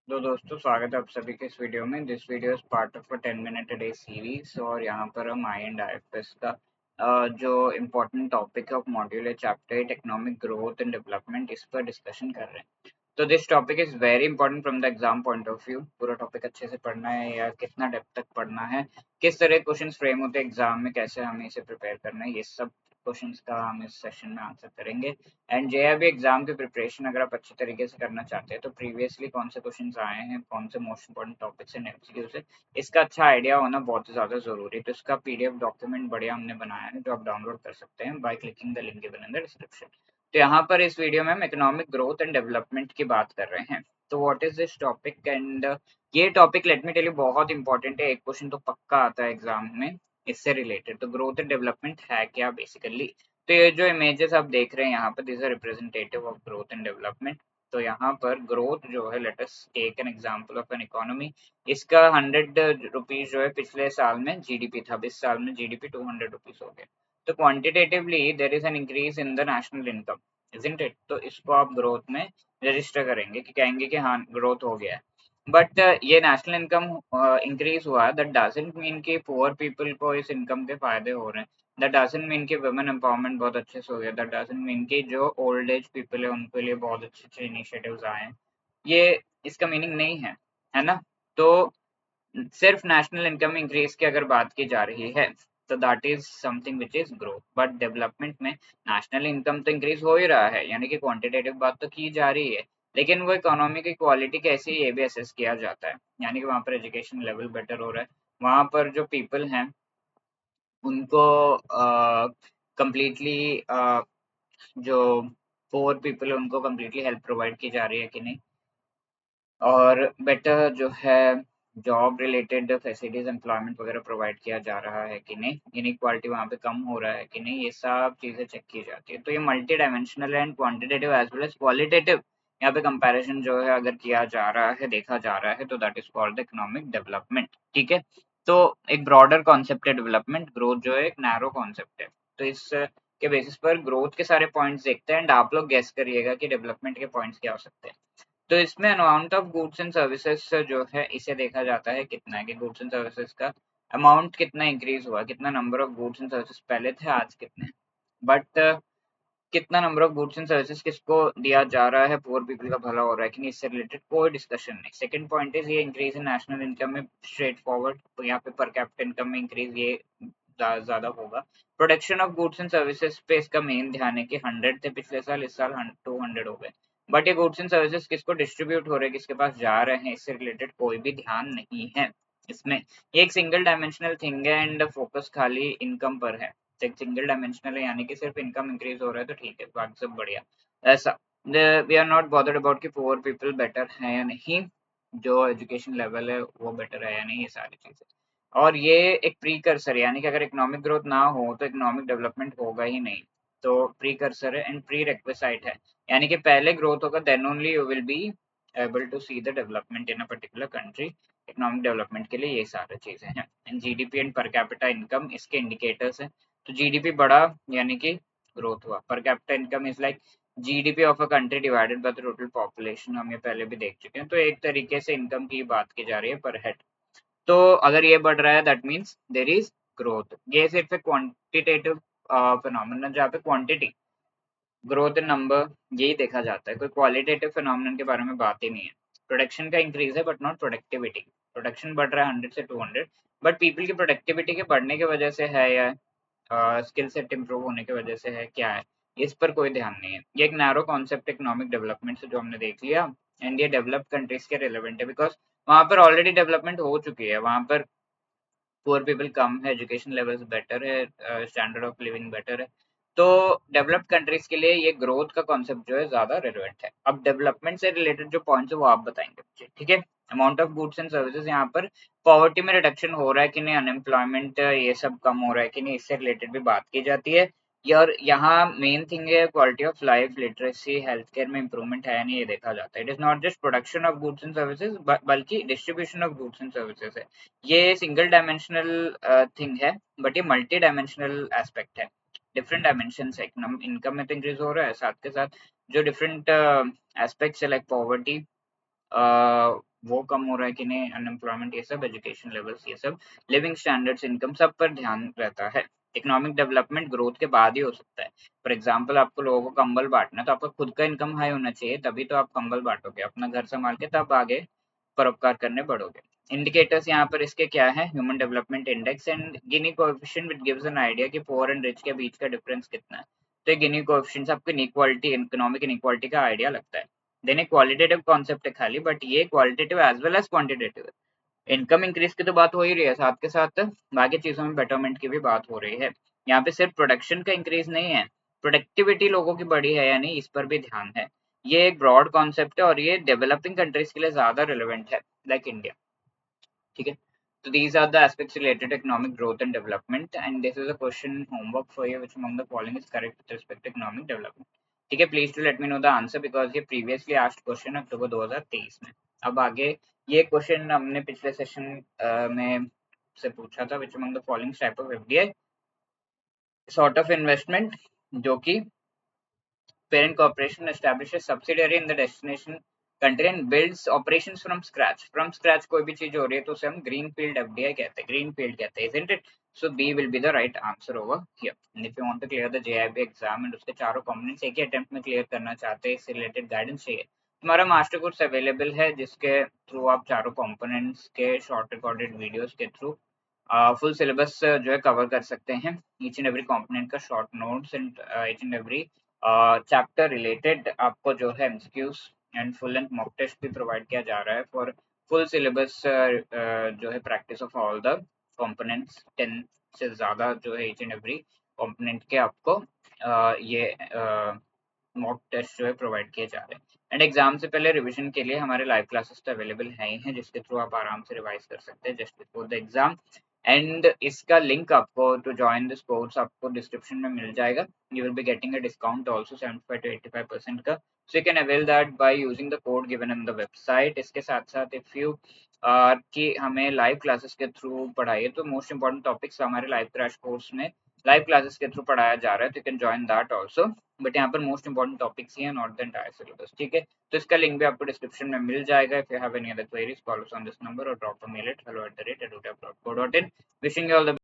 तो दोस्तों स्वागत है आप सभी के इस वीडियो में। This video is part of a 10 minute a day series और यहाँ पर हम आई एंड आईएफएस का जो इम्पोर्टेंट टॉपिक है मॉड्यूल है chapter 8 economic growth and development, इस पर डिस्कशन कर रहे हैं। तो this topic is very important from the exam point of view. पूरा टॉपिक अच्छे से पढ़ना है या कितना डेप्थ तक पढ़ना है, किस तरह क्वेश्चन फ्रेम होते हैं एग्जाम में, कैसे हमें इसे प्रिपेयर करना है, ये सब क्वेश्चंस का हम इस सेशन में आंसर करेंगे। एंड जेआरबी एग्जाम की प्रिपरेशन अगर आप अच्छे तरीके से करना चाहते हैं तो प्रीवियसली कौन से क्वेश्चंस आए हैं, कौन से most important topics and MCQ से, इसका अच्छा आइडिया होना बहुत ज़्यादा जरूरी है। तो इसका पीडीएफ डॉक्यूमेंट बढ़िया हमने बनाया है जो आप डाउनलोड कर सकते हैं by clicking the link given in the description. तो यहाँ पर इस वीडियो में हम इकोनॉमिक ग्रोथ एंड डेवलपमेंट की बात कर रहे हैं। तो what is this topic and ये topic let me tell you बहुत इंपॉर्टेंट है, एक क्वेश्चन तो पक्का आता है एग्जाम में इससे रिलेटेड। तो ग्रोथ एंड डेवलपमेंट है क्या बेसिकली। तो ये जो इमेजेस आप देख रहे हैं यहाँ पर, this are representative of growth and development. तो यहाँ पर ग्रोथ जो है, let us take an example of an economy. इसका 100 रुपीज जो है पिछले साल में जीडीपी था, इस साल में जीडीपी 200 रुपीज हो गया। तो quantitatively there is an increase in the national income, isn't it. तो इसको आप ग्रोथ में रजिस्टर करेंगे कि कहेंगे कि हाँ ग्रोथ हो गया है। बट ये नेशनल इनकम इंक्रीज हुआ, दैट डजंट मीन कि पुअर पीपल को इस इनकम के फायदे हो रहे हैं। दैट डजंट मीन कि वुमेन एम्पावरमेंट बहुत अच्छे से हो गया। दैट डजंट मीन कि जो ओल्ड एज पीपल है उनके लिए बहुत अच्छे अच्छे इनिशिएटिव्स आए हैं। ये इसका मीनिंग नहीं है ना। तो सिर्फ नेशनल इनकम इंक्रीज की अगर बात की जा रही है तो that is something which is growth. But development में नेशनल इनकम तो इंक्रीज हो ही रहा है, यानी कि क्वांटिटेटिव बात तो की जा रही है, लेकिन वो इकोनॉमी की क्वालिटी कैसी है ये भी असेस किया जाता है। यानी कि वहाँ पर एजुकेशन लेवल बेटर हो रहा है, वहाँ पर जो पीपल हैं उनको कम्प्लीटली जो पोअर पीपल है उनको कम्प्लीटली हेल्प प्रोवाइड की जा रही है कि नहीं, और बेटर जो है जॉब रिलेटेड फैसिलिटीज एम्प्लॉयमेंट वगैरह प्रोवाइड किया जा रहा है कि नहीं, इनइक्वालिटी वहाँ पे कम हो रहा है कि नहीं, ये सब चीज़ें चेक की जाती है। तो ये multi dimensional and quantitative as well as qualitative यहाँ पे कंपैरिजन जो है अगर किया जा रहा है, देखा जा रहा है, तो that is called economic development. ठीक है। तो एक ब्रॉडर कॉन्सेप्ट है डेवलपमेंट, ग्रोथ जो है एक नैरो कॉन्सेप्ट है। तो इस के बेसिस पर ग्रोथ के सारे पॉइंट्स देखते हैं एंड आप लोग गेस करिएगा कि डेवलपमेंट के पॉइंट्स क्या हो सकते हैं। तो इसमें amount of goods and services जो है इसे देखा जाता है कितना है कि गुड्स एंड सर्विसेज का अमाउंट कितना इंक्रीज हुआ, कितना number of goods and services पहले थे आज कितने। बट कितना number of goods and services किसको दिया जा रहा है, पुअर पीपल का भला हो रहा है कि नहीं, इससे रिलेटेड कोई डिस्कशन नहीं। सेकंड पॉइंट इज ये इंक्रीज इन नेशनल इनकम में स्ट्रेट फॉरवर्ड, तो यहाँ पे पर कैपिटा इनकम में इंक्रीज ये ज्यादा होगा। Production of goods and services पे इसका मेन ध्यान है कि 100 थे पिछले साल, इस साल 200 हो गए। बट ये गुड्स एंड सर्विसेज किसको डिस्ट्रीब्यूट हो रहे हैं, किसके पास जा रहे हैं, इससे रिलेटेड कोई भी ध्यान नहीं है इसमें। ये एक सिंगल डायमेंशनल थिंग है एंड फोकस खाली इनकम पर है। एक सिंगल डायमेंशनल है, यानी कि सिर्फ इनकम इंक्रीज हो रहा है तो ठीक है, बाकी सब बढ़िया। ऐसा we are not bothered about कि पुअर पीपल बेटर है या नहीं, जो एजुकेशन लेवल है वो बेटर है या नहीं, ये सारी चीजें। और ये एक प्रीकर्सर है, यानी कि अगर इकोनॉमिक ग्रोथ ना हो तो इकोनॉमिक डेवलपमेंट होगा ही नहीं। तो प्रीकर्सर है एंड प्री रिक्विसाइट है, यानी कि पहले ग्रोथ होगा then only you will be able to see the development in a particular country. Economic development के लिए ये सारी चीजें हैं। And GDP and per capita income इसके इंडिकेटर्स हैं। तो जीडीपी बढ़ा यानी कि ग्रोथ हुआ। Per capita income is like GDP of a country divided by the total population, हम ये पहले भी देख चुके हैं। तो एक तरीके से इनकम की बात की जा रही है पर हेड। तो अगर ये बढ़ रहा है that means there is growth. ये सिर्फ एक क्वांटिटेटिव फिनोमिनन जहाँ पे क्वांटिटी ग्रोथ इन नंबर यही देखा जाता है, कोई क्वालिटेटिव फिनोमिनन के बारे में बात ही नहीं है। प्रोडक्शन का इंक्रीज है बट नॉट प्रोडक्टिविटी। प्रोडक्शन बढ़ रहा है 100 से 200, बट पीपल की प्रोडक्टिविटी के बढ़ने की वजह से है या स्किल सेट इंप्रूव होने की वजह से है, क्या है, इस पर कोई ध्यान नहीं है। ये एक नैरो कॉन्सेप्ट इकोनॉमिक डेवलपमेंट से जो हमने देख लिया। एंड ये डेवलप्ड कंट्रीज के रिलेवेंट है बिकॉज वहां पर ऑलरेडी डेवलपमेंट हो चुकी है, वहां पर पुअर पीपल कम है, एजुकेशन लेवल्स बेटर है, स्टैंडर्ड ऑफ लिविंग बेटर है। तो डेवलप्ड कंट्रीज के लिए ये ग्रोथ का कॉन्सेप्ट जो है ज्यादा रिलेवेंट है। अब डेवलपमेंट से रिलेटेड जो पॉइंट्स है वो आप बताएंगे मुझे, ठीक है। Amount of goods and services, यहाँ पर पॉवर्टी में रिडक्शन हो रहा है कि नहीं, अनएम्प्लॉयमेंट ये सब कम हो रहा है कि नहीं, इससे रिलेटेड भी बात की जाती है। और यहाँ मेन थिंग है quality of life, literacy, health care में इंप्रूवमेंट है नहीं, ये देखा जाता है। It is not just production of goods and services बल्कि distribution of goods and services है। ये सिंगल डायमेंशनल थिंग है, बट ये मल्टी डायमेंशनल एस्पेक्ट है। डिफरेंट डायमेंशन है, इनकम में तो इंक्रीज हो रहा है, साथ के साथ जो डिफरेंट एस्पेक्ट्स है लाइक पॉवर्टी, वो कम हो रहा है कि नहीं, अनएम्प्लॉयमेंट, ये सब, एजुकेशन लेवल्स, ये सब, लिविंग स्टैंडर्ड्स, इनकम, सब पर ध्यान रहता है। इकोनॉमिक डेवलपमेंट ग्रोथ के बाद ही हो सकता है। फॉर एग्जाम्पल आपको लोगों को कंबल बांटना है तो आपका खुद का इनकम हाई होना चाहिए, तभी तो आप कंबल बांटोगे, अपना घर संभाल के तब आगे परोपकार करने बढ़ोगे। इंडिकेटर्स यहाँ पर इसके क्या है, human development index and Guinea coefficient which gives an idea कि पुअर एंड रिच के बीच का डिफरेंस कितना है। तो ये गिनी कोएफिशिएंट आपको इनइक्वालिटी, इकोनॉमिक इनइक्वालिटी का आइडिया लगता है। देन एक क्वालिटेटिव कॉन्सेप्ट है खाली, बट ये qualitative as well as quantitative है। इनकम इंक्रीज की तो बात हो ही रही है, साथ के साथ बाकी चीजों में बेटरमेंट की भी बात हो रही है। यहाँ पे सिर्फ प्रोडक्शन का इंक्रीज नहीं है, प्रोडक्टिविटी लोगों की बढ़ी है या नहीं, इस पर भी ध्यान है। ये एक ब्रॉड कॉन्सेप्ट है और ये डेवलपिंग कंट्रीज के लिए ज्यादा रिलेवेंट है, लाइक इंडिया। ठीक है, तो these are the aspects related to economic growth and development, and this is a question homework for you, which among the following is correct with respect to economic development. ठीक है, please to let me know the answer because ये previously asked question October 2023 में। अब आगे ये question हमने पिछले session में से पूछा था, which among the following type of FDI sort of investment जो कि parent corporation establishes subsidiary in the destination country and builds operations from scratch. From scratch कोई भी चीज हो रही है तो उसे हम greenfield FDI कहते हैं, greenfield कहते हैं, isn't it? So B will be the right answer over here. And if you want to clear the JIB exam and उसके चारों components एक ही attempt में clear करना चाहते हैं, इससे related guidance चाहिए, हमारा मास्टर कोर्स अवेलेबल है जिसके थ्रू आप चारों कंपोनेंट्स के शॉर्ट रिकॉर्डेड वीडियोस के थ्रू फुल सिलेबस जो है कवर कर सकते हैं। ईच एंड एवरी कंपोनेंट का short notes and each and every chapter related आपको जो है MCQs and full length mock test भी प्रोवाइड किया जा रहा है फॉर फुल सिलेबस जो है practice of all the components. 10 से ज़्यादा जो है ईच एंड एवरी कंपोनेंट के आपको ये मॉक टेस्ट जो है प्रोवाइड किए जा रहे हैं। एंड एग्जाम से पहले रिवीजन के लिए हमारे लाइव क्लासेस तो अवेलेबल है ही हैं, जिसके थ्रू आप आराम से रिवाइज कर सकते हैं just before the exam. And इसका लिंक आपको टू जॉइन दिस कोर्स आपको डिस्क्रिप्शन में मिल जाएगा। You will be getting a discount also 75 to 85% का, so you can avail that by using the code given in the website. इसके साथ साथ इफ यू कि हमें लाइव क्लासेस के थ्रू पढ़ाइए तो मोस्ट इंपॉर्टेंट टॉपिक्स हमारे लाइव क्रैश कोर्स में लाइव क्लासेस के थ्रू पढ़ाया जा रहा है, तो you can join that also. But यहाँ पर मोस्ट इंपॉर्टेंट टॉपिक्स ही है, नॉट द एंटायर सिलेबस। ठीक है, तो इसका लिंक भी आपको डिस्क्रिप्शन में मिल जाएगा। If you have any other queries call us on this number और drop a mail at hello@edutech.co.in। Wishing you all the